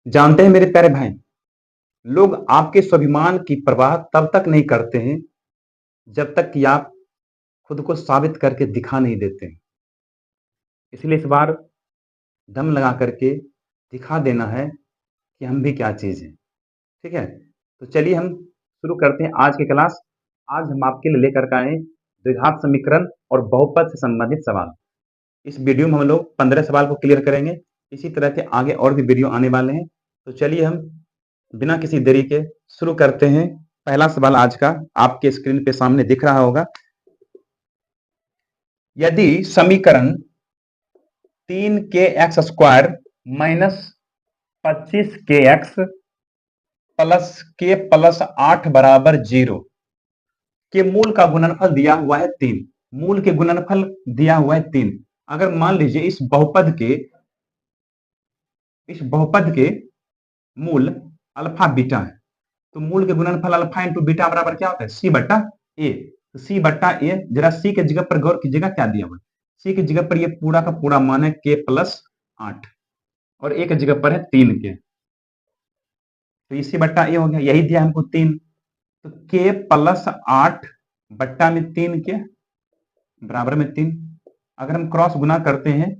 जानते हैं मेरे प्यारे भाई, लोग आपके स्वाभिमान की परवाह तब तक नहीं करते हैं जब तक कि आप खुद को साबित करके दिखा नहीं देते हैं। इसलिए इस बार दम लगा करके दिखा देना है कि हम भी क्या चीज़ हैं। ठीक है? तो चलिए हम शुरू करते हैं आज की क्लास। आज हम आपके लिए लेकर के आए हैं द्विघात समीकरण और बहुपद से संबंधित सवाल। इस वीडियो में हम लोग 15 सवाल को क्लियर करेंगे। इसी तरह के आगे और भी वीडियो आने वाले हैं। तो चलिए हम बिना किसी देरी के शुरू करते हैं। पहला सवाल आज का आपके स्क्रीन पे सामने दिख रहा होगा। यदि समीकरण 3kx² minus 25kx plus k plus 8 बराबर 0 के मूल का गुणनफल दिया हुआ है 3। मूल के गुणनफल दिया हुआ है 3। अगर मान लीजिए इस बहुपद के मूल अल्फा बीटा है, तो मूल के गुणनफल अल्फा इंटू बीटा बराबर क्या होता है? सी बट्टा ए। तो सी बट्टा ए, जरा सी के जगह पर गौर कीजिएगा क्या दिया हुआ है। सी की जगह पर ये पूरा का पूरा मान है के प्लस 8 और ए की जगह पर है 3 के, तो ये सी बट्टा ए हो गया। यही दिया हमको 3, तो के प्लस 8 बट्टा में 3 के बराबर में 3। अगर हम क्रॉस गुना करते हैं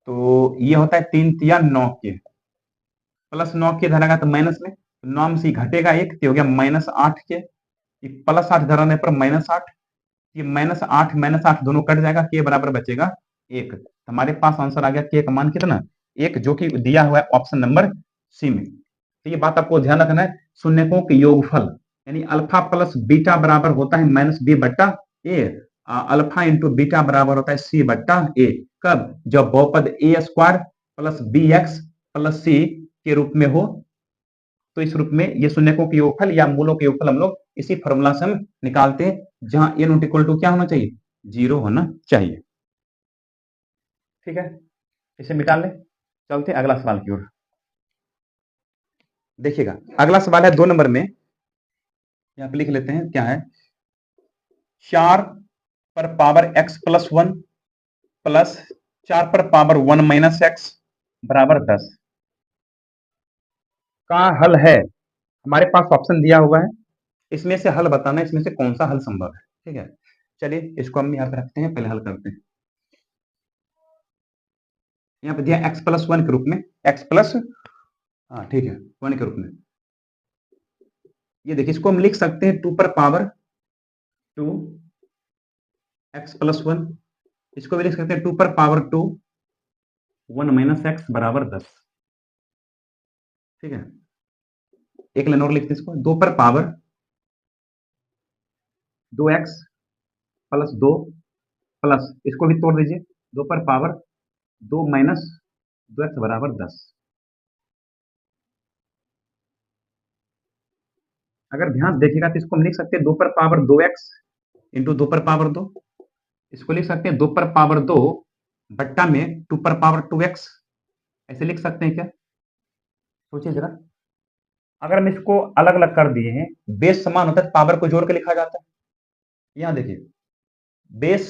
तो ये होता है 3 तिया 9 के, प्लस 9 के धरेगा तो माइनस में, 9 में से घटेगा 1 तो हो गया -8 के। ये प्लस 8 धराने पर -8, ये -8 दोनों कट जाएगा, के बराबर बचेगा 1। हमारे पास आंसर आ गया के का मान कितना? 1, जो कि दिया हुआ है ऑप्शन नंबर सी में। तो ये बात आपको ध्यान रखना है, शून्यकों के योगफल यानी अल्फा प्लस बीटा बराबर होता है -b बट्टा ए। अल्फा इंटू बीटा बराबर होता है सी बट्टा ए। कब? जब बहुपद a² plus bx plus c के रूप में हो। तो इस रूप में ये शून्यकों के योगफल या मूलों के योगफल हम लोग इसी फॉर्मूला से हम निकालते हैं, जहां a नॉट इक्वल टू क्या होना चाहिए? 0 होना चाहिए। ठीक है, इसे निकाल लें। चलते अगला सवाल की ओर। देखिएगा अगला सवाल है 2 नंबर में, यहां पे लिख लेते हैं क्या है। 4 पर पावर x प्लस 1 प्लस 4 पर पावर 1 माइनस x बराबर 10 का हल है। हमारे पास ऑप्शन दिया हुआ है, इसमें से हल बताना है, इसमें से कौन सा हल संभव है। ठीक है, चलिए इसको हम यहाँ पे रखते हैं, पहले हल करते हैं। यहाँ पे दिया x प्लस 1 के रूप में, x प्लस ठीक है 1 के रूप में। ये देखिए इसको हम लिख सकते हैं 2 पर पावर 2 x प्लस 1, इसको भी लिख सकते हैं 2 पर पावर 2 1 माइनस x बराबर 10। ठीक है, एक लाइन और लिखते हैं इसको, 2 पर पावर 2x प्लस 2 प्लस, इसको भी तोड़ दीजिए, 2 पर पावर 2 माइनस 2x बराबर 10। अगर ध्यान से देखिएगा तो इसको हम लिख सकते हैं 2 पर पावर 2x इंटू 2 पर पावर 2, इसको लिख सकते हैं 2 पर पावर 2 बट्टा में 2 पर पावर 2x, ऐसे लिख सकते हैं क्या? सोचिए जरा, अगर हम इसको अलग अलग कर दिए हैं, बेस समान होता है पावर को जोड़ के लिखा जाता है। यहां देखिए बेस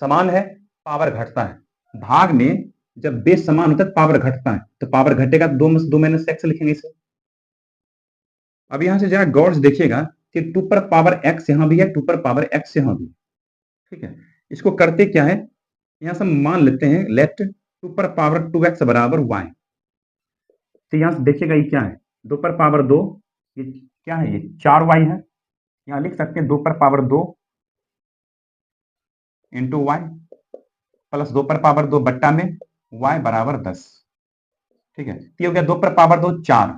समान है, पावर घटता है, भाग में जब बेस समान होता है पावर घटता है, तो पावर घटेगा तो 2 में से 2 माइनस x लिखेंगे इसे। अब यहां से जरा गौर से देखिएगा कि 2 पर पावर x यहां भी है, 2 पर पावर x यहां भी। ठीक है, इसको करते क्या है, यहां से हम मान लेते हैं लेट 2 पर पावर 2x बराबर y। तो यहां से देखिएगा ये क्या है, 2 पर पावर 2, ये क्या है, ये 4y है। यहां लिख सकते हैं 2 पर पावर 2 इंटू वाई प्लस 2 पर पावर 2 बट्टा में y बराबर 10। ठीक है, ये हो गया 2 पर पावर 2 4,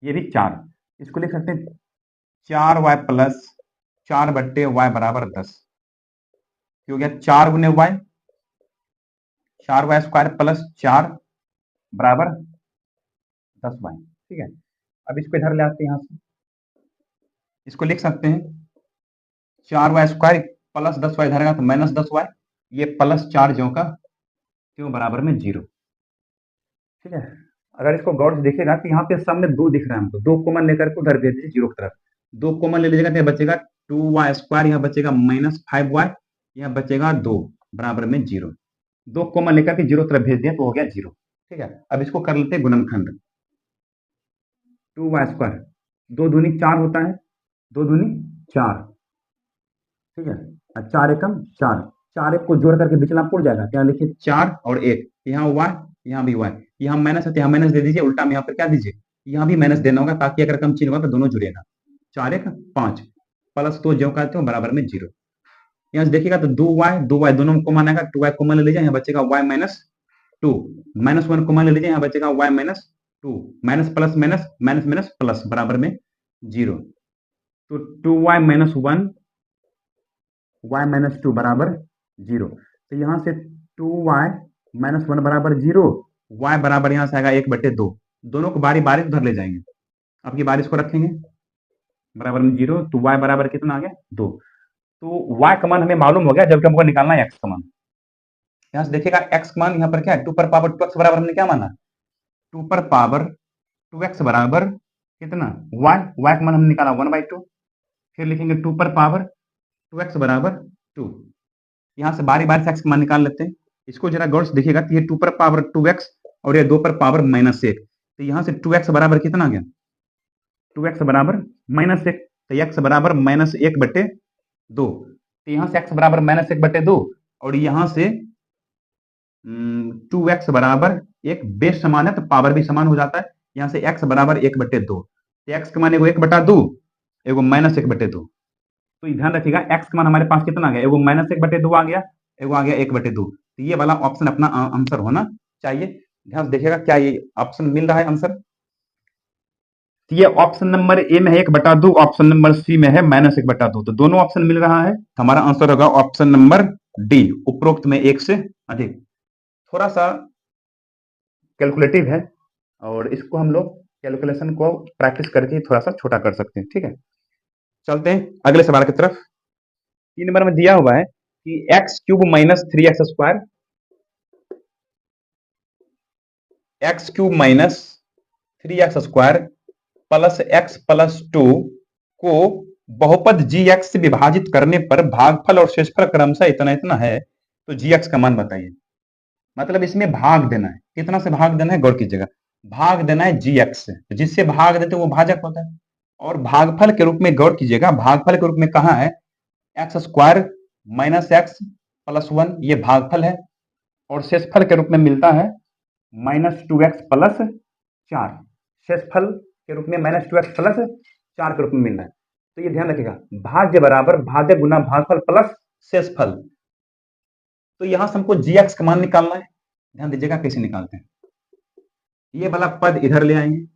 ये भी 4, इसको लिख सकते हैं 4y प्लस 4 बट्टे y बराबर 10। ये हो गया 4 गुने y, 4y स्क्वायर प्लस 4 बराबर 10y। ठीक है, अब इसको इधर ले आते हैं, यहां से इसको लिख सकते हैं 4y स्क्वायर प्लस 10y इधर तो माइनस 10y, ये प्लस 4 जो का क्यों बराबर में 0। ठीक है, अगर इसको गौर से देखिएगा तो यहाँ पे सामने 2 दिख रहा है हमको, 2 कॉमन लेकर के उधर भेज दीजिए 0 की तरफ। 2 कॉमन ले लीजिएगा तो बचेगा 2y स्क्वायर, यहाँ बचेगा -5y, यहाँ बचेगा 2 बराबर में 0। 2 कॉमन लेकर के 0 तरफ भेज दिया तो हो गया 0। ठीक है, अब इसको कर लेते हैं गुणनखंड। 2y², 2 दूनी 4 होता है, 2 दूनी 4, ठीक है, और 4 एकम 4, 4 एक को जोड़ करके विचलन उड़ जाएगा, क्या लिखिए 4 और 1, यहाँ y, यहाँ भी y, यहाँ माइनस है तो यहाँ माइनस दे दीजिए, उल्टा में यहाँ पर क्या दीजिए, यहाँ भी माइनस देना होगा, ताकि अगर कम चिन्ह होगा तो दोनों जुड़ेगा, 4 1 5 प्लस 2 जो कहते हो बराबर में 0। यहाँ से देखिएगा तो 2y दोनों को मानेगा, 2y कॉमन ले लीजिए, यहाँ बचेगा y माइनस 2, -1 कॉमन ले लीजिए, यहाँ बचेगा y minus 2, minus plus minus minus minus plus बराबर में 0। तो 2y माइनस 1 y माइनस 2 बराबर 0। तो यहाँ से 2y माइनस 1 बराबर 0, y बराबर यहाँ से आएगा 1/2, दोनों को बारी बारी उधर ले जाएंगे, अब ये बारिश को रखेंगे बराबर में 0, तो y बराबर कितना आ गया 2। तो y का मान हमें मालूम हो गया, जबकि हमको निकालना है x का मान। यहाँ से देखिएगा x का मान यहाँ पर क्या है, 2 पर पावर 2x बराबर हमने क्या माना, 2 पर पावर 2x बराबर कितना y का मान हमने निकाला 1/2, फिर लिखेंगे 2 पर पावर 2x बराबर 2। यहाँ से बारी बारी से x का मान निकाल लेते हैं, इसको जरा गौर से देखिएगा, तो ये 2 पर पावर 2x और ये 2 पर पावर -1, तो यहाँ से 2x बराबर कितना आ गया, 2x बराबर -1, तो x बराबर -1/2, तो यहाँ से x बराबर -1/2 और यहाँ से 2x बराबर 1, बेस समान है तो पावर भी समान हो जाता है, यहाँ से x बराबर 1/2, तो x का मान एगो 1/2 एगो -1/2, तो ध्यान रखिएगा x का मान हमारे पास कितना आ गया, एगो -1/2 आ गया, एगो आ गया 1/2, तो ये वाला ऑप्शन अपना आंसर होना चाहिए। ध्यान से देखिएगा क्या ये ऑप्शन मिल रहा है आंसर, तो ये ऑप्शन नंबर ए में है 1/2, ऑप्शन नंबर सी में है -1/2, तो दोनों ऑप्शन मिल रहा है, हमारा आंसर होगा ऑप्शन नंबर डी, उपरोक्त में 1 से अधिक। थोड़ा सा कैलकुलेटिव है और इसको हम लोग कैलकुलेशन को प्रैक्टिस करके थोड़ा सा छोटा कर सकते हैं, ठीक है। चलते हैं अगले सवाल की तरफ। 3 नंबर में दिया हुआ है कि x³ minus 3x² x³ minus 3x² plus x plus 2 को बहुपद gx से विभाजित करने पर भागफल और शेषफल क्रमशः इतना इतना है, तो gx का मान बताइए। मतलब इसमें भाग देना है, कितना से भाग देना है, गौर कीजिएगा, भाग देना है gx से, जिससे भाग देते वो भाजक होता है, और भागफल के रूप में गौर कीजिएगा, भागफल के रूप में कहाँ है, x² माइनस x प्लस 1 ये भागफल है, और शेषफल के रूप में मिलता है -2x प्लस 4, शेषफल के रूप में -2x प्लस 4 के रूप में मिल रहा है। तो ये ध्यान रखिएगा, भाज्य बराबर भाज्य गुना भागफल प्लस शेषफल, तो यहां से हमको gx का मान निकालना है। ध्यान दीजिएगा कैसे निकालते हैं, ये वाला पद इधर ले आएंगे,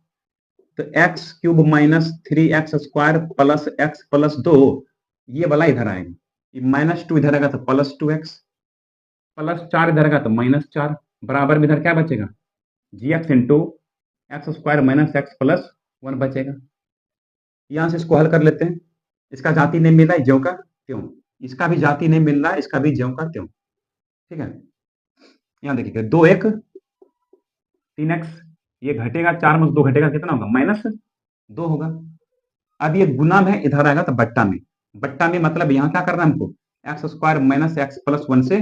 तो x³ minus 3x² plus x plus 2 ये वाला इधर आएगा, -2 इधर आएगा तो +2x, प्लस 4 इधर आएगा तो -4, बराबर में इधर क्या बचेगा, gx into x² minus x plus 1 बचेगा। यहां से इसको हल कर लेते हैं, इसका जाति नहीं मिल रहा है, ज्यों का त्यों, इसका भी जाति नहीं मिल रहा है, इसका भी ज्यों का त्यों, ठीक है। यहाँ देखिए 2 1 3x, ये घटेगा, 4 में 2 घटेगा, कितना होगा -2 होगा। अब ये गुना में इधर आएगा तो बट्टा में, बट्टा में मतलब यहाँ क्या करना है हमको, x² माइनस x प्लस 1 से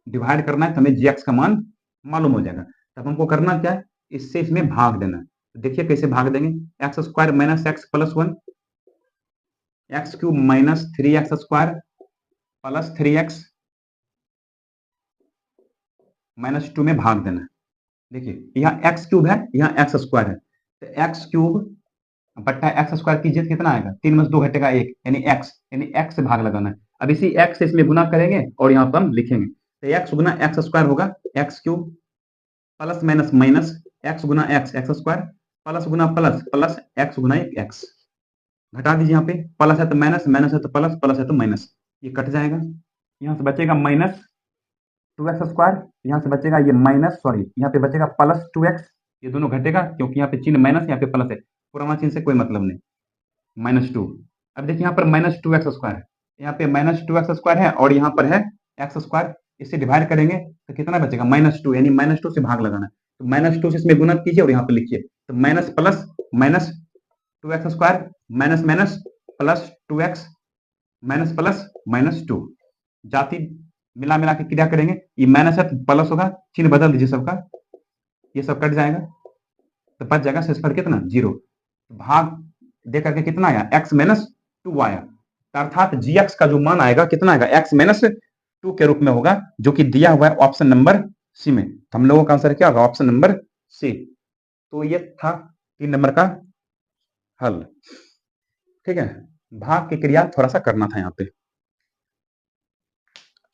डिवाइड करना है, तो हमें gx का मान मालूम हो जाएगा। तब हमको करना क्या है, इससे इसमें भाग देना है, तो देखिए कैसे भाग देंगे, x² minus x plus 1, x³ minus 3x² plus 3x minus 2 में भाग देना है। देखिए यहाँ x³ है, यहाँ x² है, तो x³ बट्टा x² कीजिए कितना आएगा, 3 में 2 घटेगा 1, यानी x से भाग लगाना है। अब इसी x से इसमें गुना करेंगे और यहाँ पर हम लिखेंगे, तो x गुना x² होगा x³ plus minus minus x गुना x² प्लस गुना प्लस प्लस x गुना x, घटा दीजिए, यहाँ पे प्लस है तो माइनस, माइनस है तो प्लस, प्लस है तो माइनस, ये कट जाएगा, यहाँ से बचेगा -2x², यहाँ से बचेगा ये यहाँ पे बचेगा +2x, ये दोनों घटेगा क्योंकि यहाँ पे चिन्ह माइनस, यहाँ पे प्लस है, पुराना चिन्ह से कोई मतलब नहीं, -2। अब देखिए यहाँ पर -2x² है, यहाँ पे -2x² है और यहाँ पर है x², इससे डिवाइड करेंगे तो कितना बचेगा, -2, यानी -2 से भाग लगाना है, तो -2 से इसमें गुणा कीजिए और यहाँ पे लिखिए, तो minus plus minus 2x² minus minus plus 2x minus plus -2, जाति मिला मिला के क्रिया करेंगे, ये माइनस है तो प्लस होगा, चिन्ह बदल दीजिए सबका, ये सब कट जाएगा, तो बच जाएगा शेषफल कितना 0। भाग दे करके कितना आया, x माइनस 2 आया। अर्थात gx का जो मान आएगा कितना आएगा, x माइनस 2 के रूप में होगा, जो कि दिया हुआ है ऑप्शन नंबर सी में। तो हम लोगों का आंसर क्या होगा, ऑप्शन नंबर सी। तो ये था 3 नंबर का हल। ठीक है, भाग की क्रिया थोड़ा सा करना था यहाँ पे।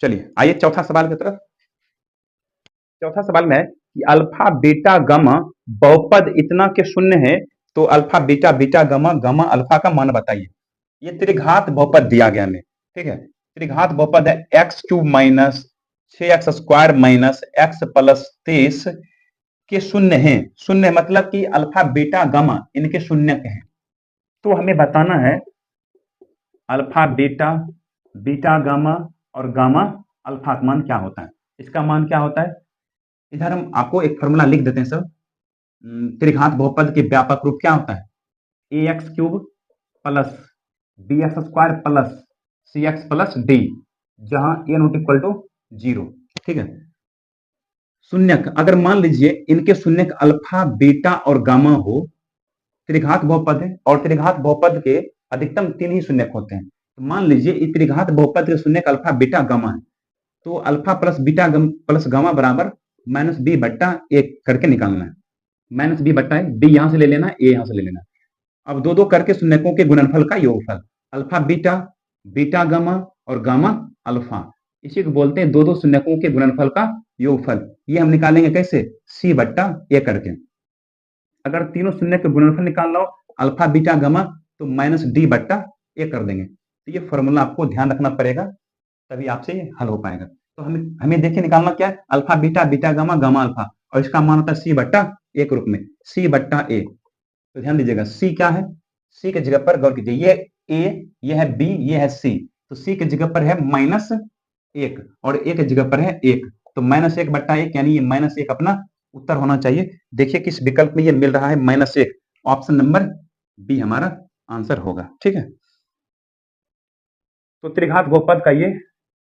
चलिए आइए चौथा सवाल की तरफ। चौथा सवाल में है कि अल्फा बीटा गामा बहुपद इतना के शून्य है, तो alpha beta beta gamma gamma alpha का मान बताइए। ये त्रिघात बहुपद दिया गया हमें। ठीक है, त्रिघात बहुपद है x³ minus 6x square minus x plus 23 के शून्य है। शून्य मतलब कि अल्फा बीटा गामा इनके शून्य के हैं। तो हमें बताना है अल्फा बीटा बीटा गामा और गामा अल्फा का मान क्या होता है। इसका मान क्या होता है, इधर हम आपको एक फॉर्मूला लिख देते हैं सब। त्रिघात बहुपद के व्यापक रूप क्या होता है, ax³ plus bx square plus cx plus d, जहां a नॉट इक्वल टू 0। ठीक है, शून्यक अगर मान लीजिए इनके शून्यक अल्फा बीटा और गामा हो, त्रिघात बहुपद है और त्रिघात बहुपद के अधिकतम 3 ही शून्यक होते हैं। तो मान लीजिए इस त्रिघात बहुपद के शून्यक अल्फा बीटा गामा है, तो alpha plus beta plus gamma बराबर माइनस बी बट्टा एक करके निकालना है। माइनस बी बट्टा डी यहां से ले लेना, ए यहां से ले लेना। अब दो दो करके शून्यकों के गुणनफल का योगफल, अल्फा बीटा बीटा गामा और गामा अल्फा, इसी को बोलते हैं दो दो शून्यकों के गुणनफल का योगफल। ये हम निकालेंगे कैसे, सी बट्टा ए करके। अगर तीनों शून्य के गुणनफल निकाल लो अल्फा बीटा गामा, तो माइनस डी बट्टा ए कर देंगे। तो ये फॉर्मूला आपको ध्यान रखना पड़ेगा, तभी आपसे ये हल हो पाएगा। तो हमें देखिए निकालना क्या है, alpha beta beta gamma gamma alpha, और इसका मान होता है सी बट्टा ए के रूप में, सी बट्टा ए। तो ध्यान दीजिएगा सी क्या है, सी के जगह पर गौर कीजिए, ये ए, ये है बी, ये है सी। तो सी के जगह पर है माइनस 1 और ए के जगह पर है 1, तो माइनस 1 बट्टा 1 यानी ये माइनस 1 अपना उत्तर होना चाहिए। देखिए किस विकल्प में ये मिल रहा है, माइनस 1। ऑप्शन नंबर बी हमारा आंसर होगा। ठीक है, तो त्रिघात बहुपद का ये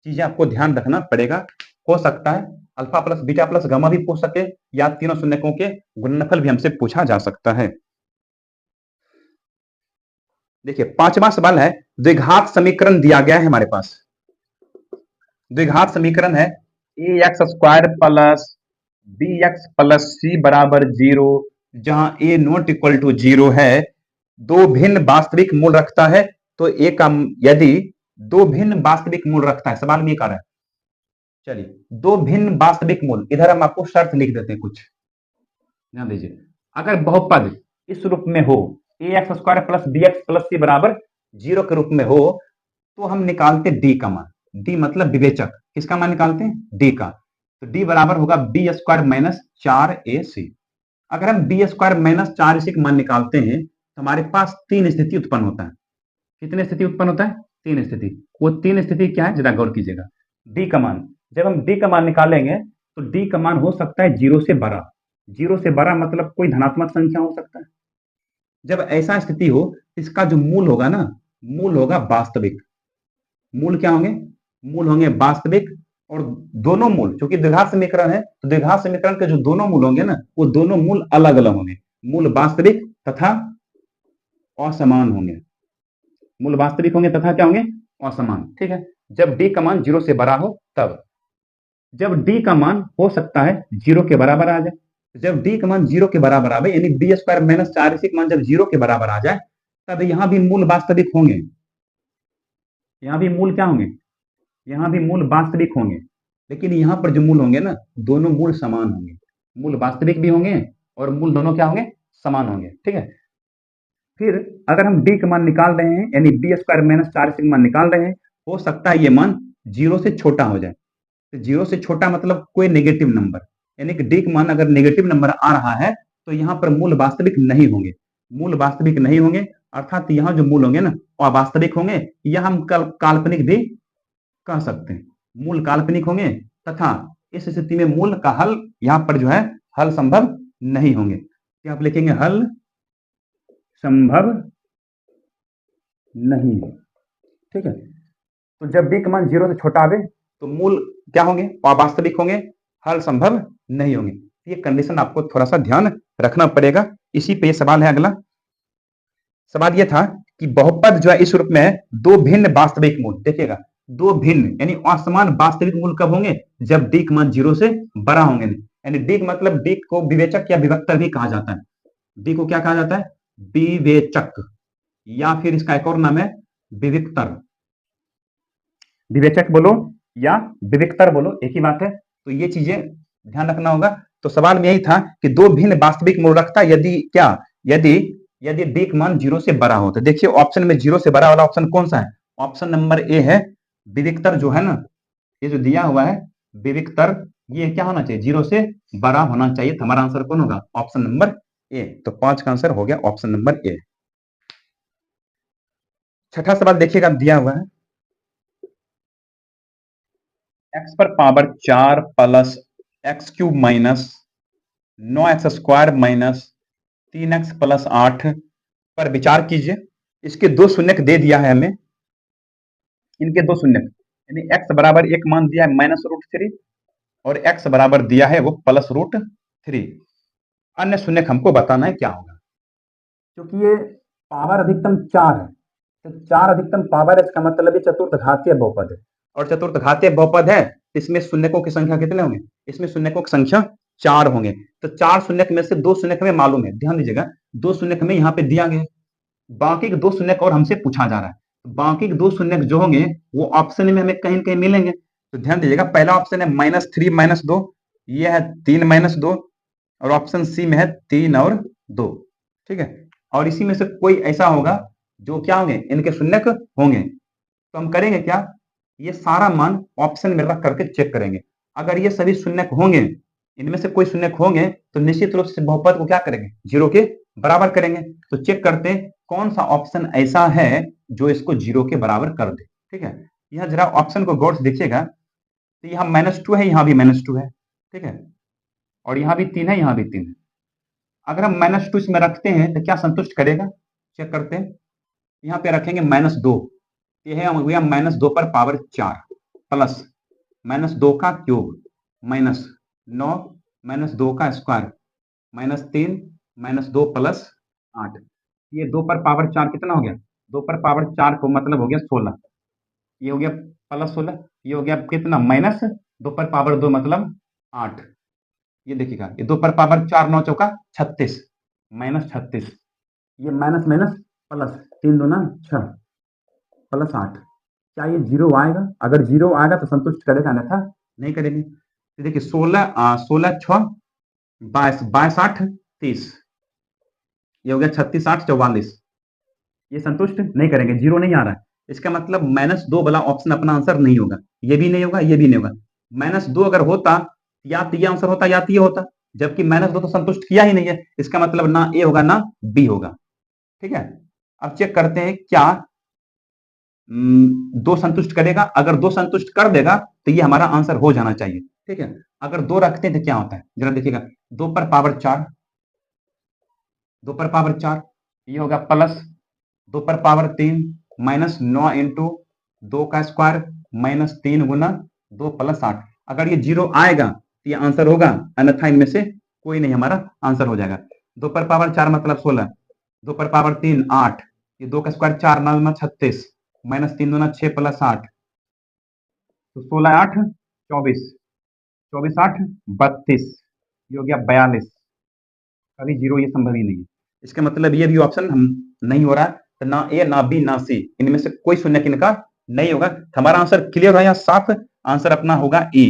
चीजें आपको ध्यान रखना पड़ेगा। हो सकता है alpha plus beta plus gamma भी पूछ सके, या तीनों शून्यकों के गुणनफल भी हमसे पूछा जा सकता है। देखिए पांचवा सवाल है, द्विघात समीकरण दिया गया है हमारे पास। द्विघात समीकरण है A X square plus B X plus C बराबर 0, जहां ए नॉट इक्वल टू 0 है। दो भिन्न वास्तविक मूल रखता है, तो ए का यदि दो भिन्न वास्तविक मूल रखता है, सवाल में ये कह रहा है। चलिए दो भिन्न वास्तविक मूल, इधर हम आपको शर्त लिख देते हैं कुछ, ध्यान दीजिए। अगर बहुपद इस रूप में हो, A X square plus B X plus C बराबर 0 के रूप में हो, तो हम निकालते डी का मान। डी मतलब विवेचक, किसका मान निकालते हैं, डी का। तो डी बराबर होगा बी स्क्वायर माइनस 4ac। अगर हम बी स्क्वायर माइनस 4ac का मान निकालते हैं, तो हमारे पास तीन स्थिति उत्पन्न होता है। कितनी स्थिति उत्पन्न होता है, तीन स्थिति। वो तीन स्थिति क्या है, जरा गौर कीजिएगा। डी का मान, जब हम डी का मान निकालेंगे तो डी का मान हो सकता है 0 से बड़ा। 0 से बड़ा मतलब कोई धनात्मक संख्या हो सकता है। जब ऐसा स्थिति हो, इसका जो मूल होगा ना, मूल होगा वास्तविक। मूल क्या होंगे, मूल होंगे वास्तविक। और दोनों मूल, क्योंकि द्विघात समीकरण है, तो द्विघात समीकरण के जो दोनों मूल होंगे ना, वो दोनों मूल अलग अलग होंगे। मूल वास्तविक तथा असमान होंगे। मूल वास्तविक होंगे तथा क्या होंगे, असमान। ठीक है, जब डी का मान 0 से बड़ा हो तब। जब डी का मान हो सकता है 0 के बराबर आ जाए, जब डी का मान 0 के बराबर आवे, यानी बी स्क्वायर माइनस 4ac का मान जब 0 के बराबर आ जाए, तब यहां भी मूल वास्तविक होंगे। यहां भी मूल क्या होंगे, यहां भी मूल वास्तविक होंगे। लेकिन यहां पर जो मूल होंगे ना, दोनों मूल समान होंगे। मूल वास्तविक भी होंगे और मूल दोनों क्या होंगे, समान होंगे। ठीक है, फिर अगर हम डी का मान निकाल रहे हैं, यानी बी स्क्वायर माइनस 4ac का मान निकाल रहे हैं, हो सकता है ये मान 0 से छोटा हो जाए। तो 0 से छोटा मतलब कोई नेगेटिव नंबर, यानी कि डी का मान अगर नेगेटिव नंबर आ रहा है, तो यहाँ पर मूल वास्तविक नहीं होंगे। मूल वास्तविक नहीं होंगे, अर्थात यहाँ जो मूल होंगे ना, अवास्तविक होंगे, या हम काल्पनिक भी कह सकते हैं। मूल काल्पनिक होंगे, तथा इस स्थिति में मूल का हल यहाँ पर जो है हल संभव नहीं होंगे। क्या आप लिखेंगे, हल संभव नहीं है। ठीक है, तो जब डी का मान 0 से छोटा आवे, तो मूल क्या होंगे, अवास्तविक होंगे, हल संभव नहीं होंगे। ये कंडीशन आपको थोड़ा सा ध्यान रखना पड़ेगा। इसी पे ये सवाल है अगला। सवाल यह था कि बहुपद जो है इस रूप में है, दो भिन्न वास्तविक मूल। देखिएगा, दो भिन्न यानी असमान वास्तविक मूल कब होंगे? जब डी का मान 0 से बड़ा होंगे। यानी डी का मतलब, डी को विवेचक या विभक्तर भी कहा जाता है। डी को क्या कहा जाता है? विवेचक, या फिर इसका एक और नाम है विविक्तर। विवेचक बोलो या विविक्तर बोलो, एक ही बात है। तो ये चीजें ध्यान रखना होगा। तो सवाल में यही था कि दो भिन्न वास्तविक मूल रखता यदि क्या, यदि यदि डी का मान 0 से बड़ा हो। तो देखिए ऑप्शन में 0 से बड़ा वाला ऑप्शन कौन सा है? ऑप्शन नंबर ए है, विविक्तर जो है ना, ये जो दिया हुआ है विविक्तर, ये क्या होना चाहिए? 0 से बड़ा होना चाहिए। तो हमारा आंसर कौन होगा? Option number A. तो 5 का आंसर हो गया ऑप्शन नंबर ए। छठा सवाल देखिएगा, दिया हुआ है एक्स पर power 4 plus x cube minus 9x square minus 3x plus 8 पर विचार कीजिए। इसके दो शून्यक दे दिया है हमें, इनके दो शून्यक, यानी x बराबर एक मान दिया है -√3 और x बराबर दिया है वो +√3। अन्य शून्यक हमको बताना है क्या होगा। क्योंकि ये पावर अधिकतम 4 है, तो 4 अधिकतम पावर है, इसका मतलब ये चतुर्थ घातीय बहुपद है। और चतुर्थ घातीय बहुपद है, इसमें शून्यकों की संख्या कितने होंगे? इसमें शून्यकों की संख्या 4 होंगे। तो 4 शून्यक में से दो शून्यक हमें मालूम है, ध्यान दीजिएगा, दो शून्यक हमें यहाँ पे दिया गया है, बाकी के दो शून्यक और हमसे पूछा जा रहा है। बाकी के दो शून्यक जो होंगे वो ऑप्शन में हमें कहीं कहीं मिलेंगे। तो ध्यान दीजिएगा, पहला ऑप्शन है -3 -2, ये है 3 -2, और ऑप्शन सी में है 3 और 2। ठीक है, और इसी में से कोई ऐसा होगा जो क्या होंगे? इनके शून्यक होंगे। तो हम करेंगे क्या, ये सारा मान ऑप्शन में रख करके चेक करेंगे। अगर ये सभी शून्यक होंगे, इनमें से कोई शून्यक होंगे, तो निश्चित रूप से बहुपद को क्या करेंगे? 0 के बराबर करेंगे। तो चेक करते हैं कौन सा ऑप्शन ऐसा है जो इसको 0 के बराबर कर दे। ठीक है, यह जरा ऑप्शन को गौर से देखिएगा, तो यहाँ -2 है, यहाँ भी -2 है। ठीक है, और यहाँ भी 3 है, यहाँ भी 3 है। अगर हम -2 इसमें रखते हैं तो क्या संतुष्ट करेगा? चेक करते हैं। यहाँ पे रखेंगे -2, ये है हो गया -2 पर पावर 4 प्लस -2 का क्यूब माइनस 9 -2 का स्क्वायर -3 -2 प्लस 8। ये 2 पर पावर 4 कितना हो गया? 2 पर पावर 4 को मतलब हो गया 16। ये हो गया +16, ये हो गया कितना? -2 पर पावर 2 मतलब 8। ये देखिएगा, ये 2 पर पावर 4 9 चौका 36 -36, ये माइनस माइनस प्लस, 3 दूना 6 प्लस 8। क्या ये 0 आएगा? अगर 0 आएगा तो संतुष्ट करेगा, अन्यथा नहीं करेंगे। तो देखिए 16 6 22 22 8 30, ये हो गया 36 8 44। ये संतुष्ट नहीं करेंगे, 0 नहीं आ रहा है। इसका मतलब -2 वाला ऑप्शन अपना आंसर नहीं होगा, ये भी नहीं होगा, ये भी नहीं होगा। -2 अगर होता, या तो ये आंसर होता या तो ये होता, जबकि -2 तो संतुष्ट किया ही नहीं है। इसका मतलब ना ए होगा ना बी होगा। ठीक है, अब चेक करते हैं क्या 2 संतुष्ट करेगा। अगर 2 संतुष्ट कर देगा तो ये हमारा आंसर हो जाना चाहिए। ठीक है, अगर 2 रखते हैं तो क्या होता है जरा देखिएगा, 2 पर पावर 4, 2 पर पावर 4, ये होगा प्लस 2 पर पावर 3 -9 इंटू 2 का स्क्वायर -3 गुना 2 प्लस 8। अगर ये 0 आएगा तो ये आंसर होगा, अन्यथा इनमें से कोई नहीं हमारा आंसर हो जाएगा। 2 पर पावर 4 मतलब 16, 2 पर पावर 3 8, ये 2 का स्क्वायर 4 9 9 36 -3 दूना 6 प्लस 8, तो 16 8 24, 24 8 32, ये हो गया 42। कभी 0 ये संभव ही नहीं है। इसका मतलब ये भी ऑप्शन हम नहीं हो रहा है। तो ना ए ना बी ना सी, इनमें से कोई शून्य इनका नहीं होगा। हमारा आंसर क्लियर है या साफ? आंसर अपना होगा ए,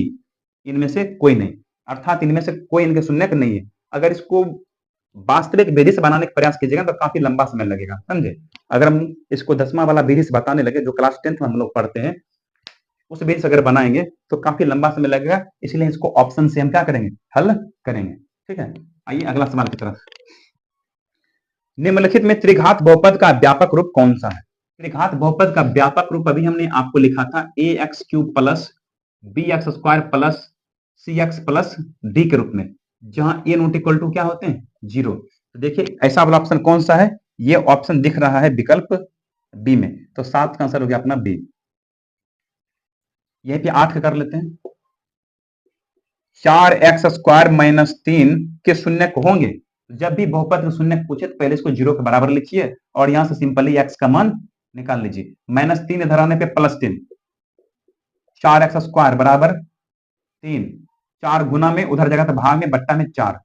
इनमें से कोई नहीं, अर्थात इनमें से कोई इनके शून्य नहीं है। अगर इसको वास्तविक विधि से बनाने का प्रयास कीजिएगा तो काफी लंबा समय लगेगा, समझे। अगर हम इसको 10वां वाला विधि से बताने लगे, जो क्लास 10th में हम लोग पढ़ते हैं, उस विधि से अगर बनाएंगे तो काफी लंबा समय लगेगा। इसलिए इसको ऑप्शन से हम क्या करेंगे? हल करेंगे। ठीक है, आइए अगला सवाल की तरफ। निम्नलिखित में त्रिघात बहुपद का व्यापक रूप कौन सा है? त्रिघात बहुपद का व्यापक रूप अभी हमने आपको लिखा था ax³ plus bx² plus cx plus d के रूप में, जहां a नॉट इक्वल टू क्या होते हैं? 0। तो देखिए ऐसा वाला ऑप्शन कौन सा है? ये ऑप्शन दिख रहा है विकल्प बी में। तो 7 का आंसर हो गया अपना बी। यही पे 8 का कर लेते हैं। 4x² - 3 के शून्य होंगे, जब भी बहुपद में शून्य पूछे तो पहले इसको 0 के बराबर लिखिए और यहां से सिंपली x का मान निकाल लीजिए। -3 इधर आने पे +3, 4x² बराबर 3, 4 गुना में उधर जगह तो भाग में बट्टा में 4,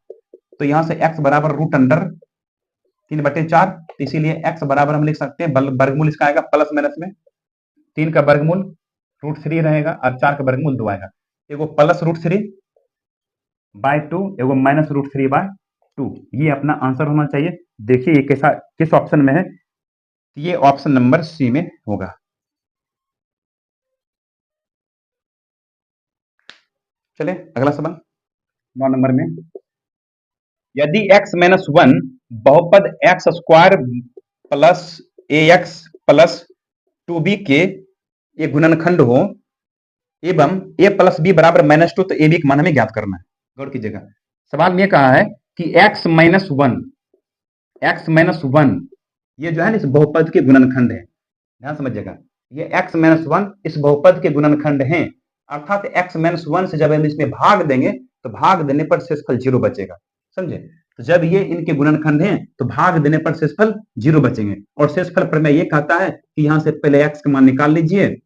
तो यहां से x बराबर √3/4, इसीलिए x बराबर हम लिख सकते हैं वर्गमूल इसका आएगा प्लस माइनस में 3 का वर्गमूल √3 रहेगा और 4 का वर्गमूल 2 आएगा। एगो +√3/2, एगो -√3/2, ये अपना आंसर होना चाहिए। देखिए ये कैसा किस ऑप्शन में है, ये ऑप्शन नंबर सी में होगा। चले अगला सवाल 9 नंबर में, यदि x-1 बहुपद x² plus ax plus 2b के एक गुणनखंड हो एवं a प्लस b बराबर -2, तो ab का मान हमें ज्ञात करना है। गौर कीजिएगा, सवाल में कहा है कि x-1 ये जो है ना इस बहुपद के गुणनखंड है, ध्यान समझिएगा, ये x-1 इस बहुपद के गुणनखंड हैं, अर्थात x-1 से जब हम इसमें भाग देंगे तो भाग देने पर शेषफल 0 बचेगा, समझे। तो जब ये इनके गुणनखंड हैं तो भाग देने पर शेषफल 0 बचेंगे, और शेषफल प्रमेय ये कहता है कि यहां से पहले x का मान निकाल लीजिए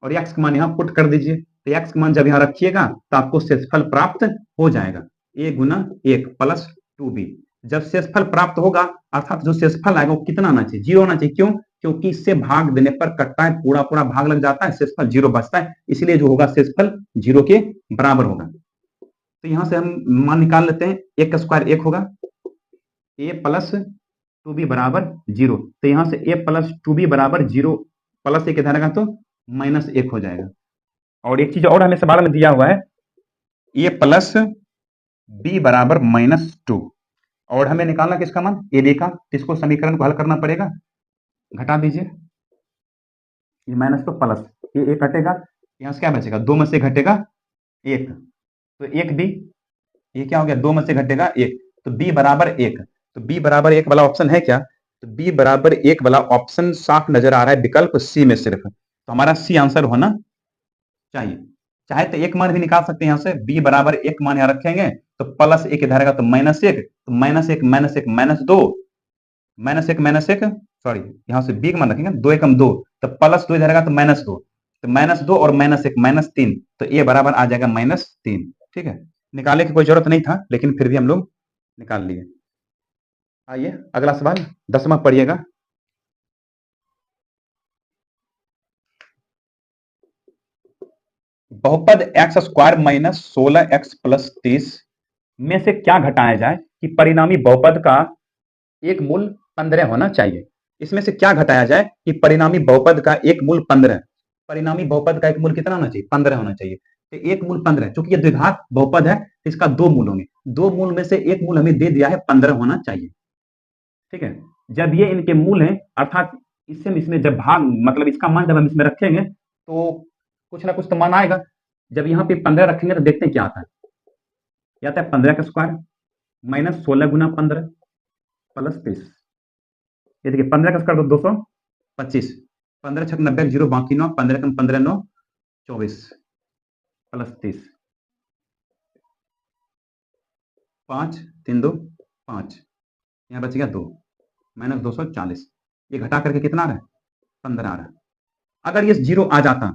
और x का मान यहां पुट कर दीजिए, तो x का मान जब यहां रखिएगा तो आपको शेषफल प्राप्त हो जाएगा, a गुना 1 प्लस 2b। जब शेषफल प्राप्त होगा अर्थात जो शेषफल आएगा वो कितना आना चाहिए, 0 होना चाहिए। क्यों? क्योंकि इससे भाग देने पर कटता है, पूरा पूरा भाग लग जाता है, शेषफल 0 बचता है, इसलिए जो होगा शेषफल 0 के बराबर होगा। तो यहां से हम मान निकाल लेते हैं, 1 का स्क्वायर 1 होगा, a प्लस 2b बराबर 0, तो यहां से a प्लस 2b बराबर 0 प्लस 1 इधर आएगा तो -1 हो जाएगा। और एक चीज और हमें सवाल में दिया हुआ है, a प्लस b बराबर -2, और हमें निकालना किसका मान, ए बी का, इसको समीकरण को हल करना पड़ेगा, घटा दीजिए, ये माइनस तो प्लस, ये एक घटेगा, यहां से क्या बचेगा, 2 में से घटेगा 1, तो 1 b, ये क्या हो गया, 2 में से घटेगा 1, तो b बराबर 1, तो b बराबर 1 वाला ऑप्शन है क्या, तो b बराबर 1 वाला ऑप्शन साफ नजर आ रहा है विकल्प सी में सिर्फ, तो हमारा सी आंसर होना चाहिए। चाहे तो एक मान भी निकाल सकते हैं, यहां से b बराबर 1 मान यहां रखेंगे तो प्लस 1 इधर आएगा तो -1, तो -1 -1 -2 सॉरी, यहां से b का मान रखेंगे 2 एकम 2, तो प्लस 2 इधर आएगा तो -2, तो -2 और -1 -3, तो a बराबर आ जाएगा -3। ठीक है, निकालने की कोई जरूरत नहीं था लेकिन फिर भी हम लोग निकाल लिए। आइए अगला सवाल 10वां पढ़िएगा, बहुपद x² माइनस 16x प्लस 30 में से क्या घटाया जाए कि परिणामी बहुपद का एक मूल 15 होना चाहिए। इसमें से क्या घटाया जाए कि परिणामी बहुपद का एक मूल 15, परिणामी बहुपद का एक मूल कितना होना चाहिए, 15 होना चाहिए। तो एक मूल 15, चूंकि ये द्विघात बहुपद है तो इसका 2 मूल होंगे, 2 मूल में से एक मूल हमें दे दिया है 15 होना चाहिए। ठीक है, जब ये इनके मूल हैं अर्थात इससे इसमें जब भाग मतलब इसका मान जब हम इसमें रखेंगे तो कुछ ना कुछ तो मान आएगा। जब यहाँ पे 15 रखेंगे तो देखते हैं क्या आता है, क्या आता है 15 का स्क्वायर माइनस 16 गुना 15 प्लस 30, ये देखिए 15 का स्क्वायर 225, 15 छक 90, 0 बाकी 9, 15 कम 15 9 24 प्लस 30, 5 3 2 5, यहाँ बच गया 2 माइनस 240, ये घटा करके कितना आ रहा है, 15 आ रहा है। अगर ये 0 आ जाता,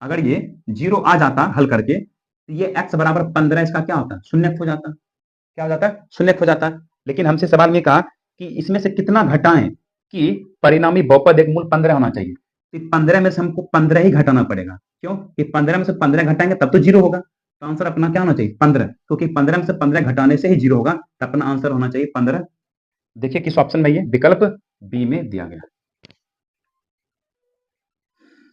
अगर ये 0 आ जाता हल करके तो ये x बराबर 15 इसका क्या होता, शून्य हो जाता, क्या हो जाता है, शून्य हो जाता। लेकिन हमसे सवाल में कहा कि इसमें से कितना घटाएं कि परिणामी बहुपद एक मूल 15 होना चाहिए, तो 15 में से हमको 15 ही घटाना पड़ेगा। क्यों कि 15 में से 15 घटाएंगे तब तो 0 होगा, तो आंसर अपना क्या होना चाहिए 15, क्योंकि 15 में से 15 घटाने से ही 0 होगा, तो अपना आंसर होना चाहिए 15। देखिए किस ऑप्शन में, ये विकल्प बी में दिया गया।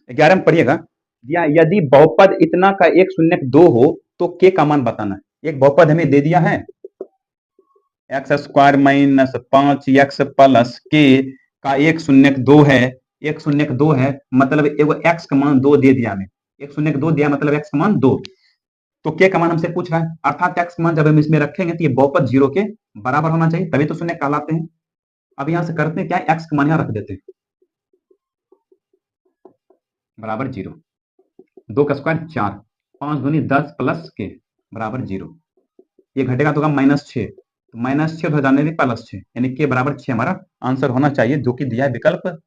11 में पढ़िएगा, या यदि बहुपद इतना का एक शून्य 2 हो तो के का मान बताना है। एक बहुपद हमें दे दिया है x² माइनस 5x प्लस के का एक शून्य 2 है, एक शून्य 2 है मतलब एगो x का मान 2 दे दिया हमें, एक शून्य 2 दिया मतलब x का मान 2, तो के का मान हमसे पूछ रहा है, अर्थात x का मान जब हम इसमें रखेंगे तो ये बहुपद 0 के बराबर होना चाहिए, तभी तो शून्य कहलाते हैं। अब यहां से करते हैं क्या, x का मान यहां रख देते हैं बराबर 0, 2 का स्क्वायर 4, 5 दूनी 10 प्लस के बराबर 0, ये घटेगा तो होगा -6, तो -6 हो जाने में +6 यानी के बराबर 6 हमारा आंसर होना चाहिए, जो कि दिया है विकल्प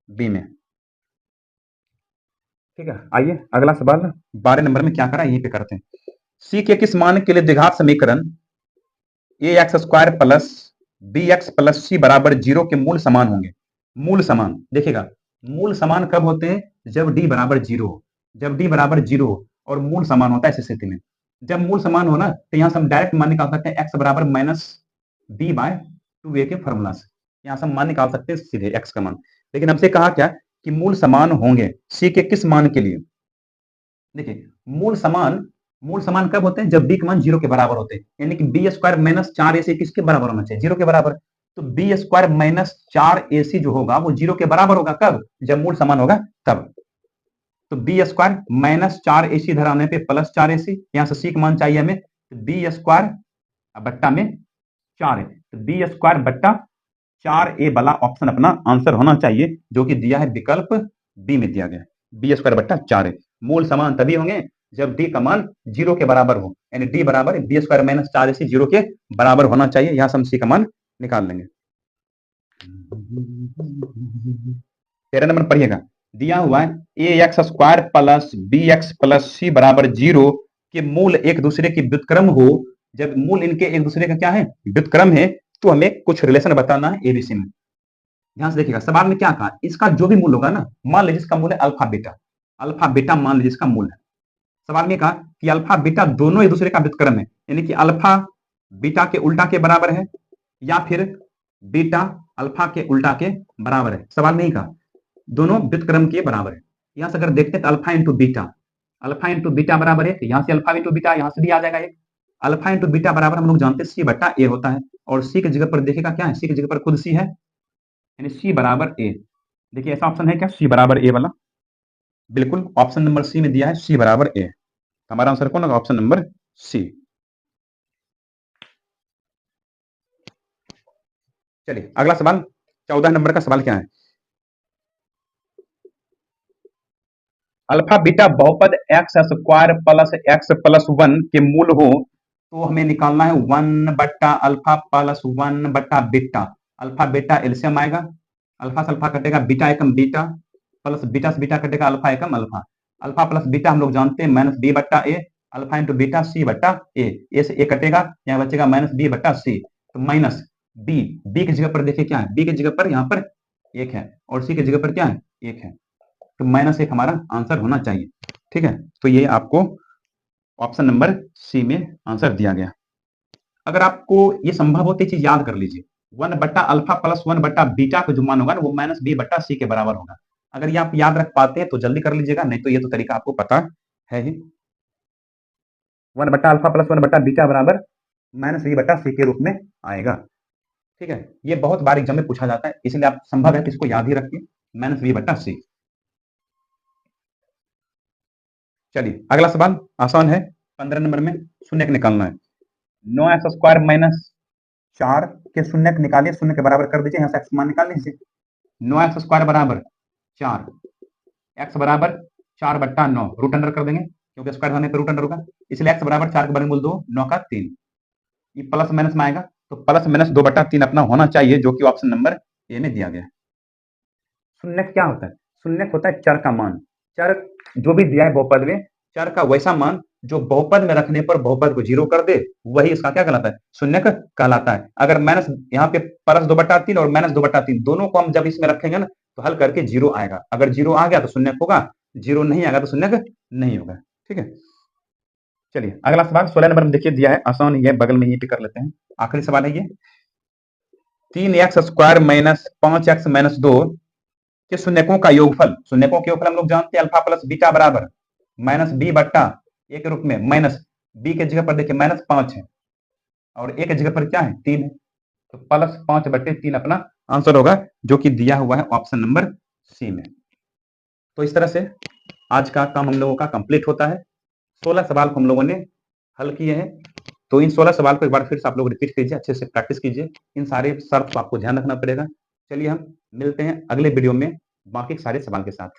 बी में। ठीक है, आइए अगला सवाल 12 नंबर में क्या करा यहीं पे करते हैं। सी के किस मान के लिए द्विघात समीकरण ax² plus bx plus C बराबर 0 के मूल समान होंगे? मूल समान देखिएगा, मूल समान कब होते हैं? जब d बराबर 0 हो। जब d बराबर 0 हो और मूल समान होता है इस स्थिति में। जब मूल समान हो ना, तो यहां से हम डायरेक्ट मान निकाल सकते हैं x बराबर -b/2a के फॉर्मूला से। यहां से हम मान निकाल सकते हैं सीधे x का मान। लेकिन हमसे कहा क्या कि मूल समान होंगे c के किस मान के लिए? देखिए, मूल समान कब होते हैं? जब b का मान 0 के बराबर होते हैं, यानी कि b² माइनस 4ac किसके बराबर होना चाहिए? 0 के बराबर। तो b² माइनस 4ac जो होगा वो 0 के बराबर होगा। कब? जब मूल समान होगा तब। तो b² माइनस 4ac इधर आने पे प्लस 4ac, यहां से c का मान चाहिए हमें, तो b² बट्टा में 4 है, तो b² बट्टा 4a वाला ऑप्शन अपना आंसर होना चाहिए, जो कि दिया है विकल्प बी में दिया गया है। b² बट्टा 4 है। मूल समान तभी होंगे जब d का मान 0 के बराबर हो, यानी d बराबर b² माइनस 4ac 0 के बराबर होना चाहिए। यहां से हम c का मान निकाल लेंगे। 13 नंबर पढ़िएगा, दिया हुआ है ax² plus bx plus C बराबर 0 के मूल एक दूसरे की व्युत्क्रम हो। जब मूल इनके एक दूसरे का क्या है? व्युत्क्रम है, तो हमें कुछ रिलेशन बताना है एबीसी में। ध्यान से देखिएगा, सवाल में क्या कहा, इसका जो भी मूल होगा ना, मान लीजिए इसका मूल है अल्फा बीटा मान लीजिए इसका मूल है। सवाल में कहा कि अल्फा बीटा दोनों एक दूसरे का व्युत्क्रम है, यानी कि अल्फा बीटा के उल्टा के बराबर है, या फिर बीटा अल्फा के उल्टा के बराबर है। सवाल में ही कहा दोनों व्युत्क्रम के बराबर है। यहां से अगर देखते हैं तो अल्फा इंटू बीटा बराबर है, यहां से अल्फा इंटू बीटा यहां से भी आ जाएगा एक। अल्फा इंटू बीटा बराबर हम लोग जानते हैं सी बट्टा ए होता है, और सी की जगह पर देखिएगा क्या है, सी की जगह पर खुद सी है, यानी सी बराबर ए। देखिए ऐसा ऑप्शन है क्या, सी बराबर ए वाला? बिल्कुल, ऑप्शन नंबर सी में दिया है सी बराबर ए। हमारा आंसर कौन होगा? Option number C. चलिए अगला सवाल 14 नंबर का सवाल क्या है, अल्फा बीटा बहुपद x² प्लस x प्लस 1 के मूल हो तो हमें निकालना है 1 बट्टा अल्फा प्लस 1 बट्टा बीटा। अल्फा बीटा एलसीएम आएगा, अल्फा से अल्फा कटेगा, बीटा एकम बीटा, प्लस बीटा से बीटा कटेगा, अल्फा एकम अल्फा। अल्फा प्लस बीटा हम लोग जानते हैं माइनस बी बट्टा ए, अल्फा इंटू बीटा सी बट्टा ए से ए कटेगा, यहाँ बचेगा माइनस बी बट्टा सी, तो माइनस बी। बी की जगह पर देखिए क्या है, बी की जगह पर यहाँ पर 1 है, और सी की जगह पर क्या है? 1 है, तो -1 हमारा आंसर होना चाहिए। ठीक है, तो ये आपको ऑप्शन नंबर सी में आंसर दिया गया। अगर आपको ये संभव हो तो चीज याद कर लीजिए, 1 बट्टा अल्फा प्लस 1 बट्टा बीटा का जो मान होगा ना वो माइनस बी बट्टा सी के बराबर होगा। अगर ये आप याद रख पाते हैं तो जल्दी कर लीजिएगा, नहीं तो ये तो तरीका आपको पता है ही। 1 बट्टा अल्फा प्लस 1 बट्टा बीटा बराबर माइनस बी बट्टा सी के रूप में आएगा। ठीक है, ये बहुत बार एग्जाम में पूछा जाता है, इसलिए आप संभव है तो इसको याद ही रखिए, माइनस बी बट्टा सी। चलिए अगला सवाल आसान है, 15 नंबर में शून्य निकालना है। 9x² माइनस 4 के शून्य निकालिए, शून्य के बराबर कर दीजिए, यहाँ से x मान निकाल लीजिए। 9x² बराबर 4, x बराबर 4 बट्टा 9, रूट अंडर कर देंगे क्योंकि स्क्वायर होने पर रूट अंडर होगा, इसलिए x बराबर 4 के वर्गमूल 2, 9 का 3। ये प्लस माइनस में आएगा, तो प्लस माइनस 2 बट्टा 3 अपना होना चाहिए, जो कि ऑप्शन नंबर ए में दिया गया। शून्य क्या होता है? शून्य होता है चर का मान। चर जो भी दिया है बहुपद में, चर का वैसा मान जो बहुपद में रखने पर बहुपद को 0 कर दे, वही इसका क्या कहलाता है? शून्य कहलाता है। अगर माइनस यहाँ पे प्लस 2 बट्टा 3 और माइनस 2 बट्टा 3 दोनों को हम जब इसमें रखेंगे ना तो हल करके 0 आएगा। अगर 0 आ गया तो शून्य होगा, 0 नहीं आएगा तो शून्य नहीं होगा। ठीक है, चलिए अगला सवाल 16 नंबर में देखिए दिया है, आसान ही है, बगल में ये भी कर लेते हैं। आखिरी सवाल है ये, 3x² माइनस 5x माइनस 2 के शून्यकों का योगफल। शून्यकों के योगफल हम लोग जानते हैं अल्फा प्लस बीटा बराबर माइनस बी बट्टा ए के रूप में, माइनस बी के जगह पर देखिए माइनस 5 है और ए के जगह पर क्या है? 3 है, तो प्लस 5 बट्टे 3 अपना आंसर होगा, जो कि दिया हुआ है ऑप्शन नंबर सी में। तो इस तरह से आज का काम हम लोगों का कंप्लीट होता है। 16 सवाल को हम लोगों ने हल किए हैं, तो इन 16 सवाल को एक बार फिर से आप लोग रिपीट कीजिए, अच्छे से प्रैक्टिस कीजिए, इन सारे शर्त को आपको ध्यान रखना पड़ेगा। चलिए हम मिलते हैं अगले वीडियो में बाकी सारे सवाल के साथ।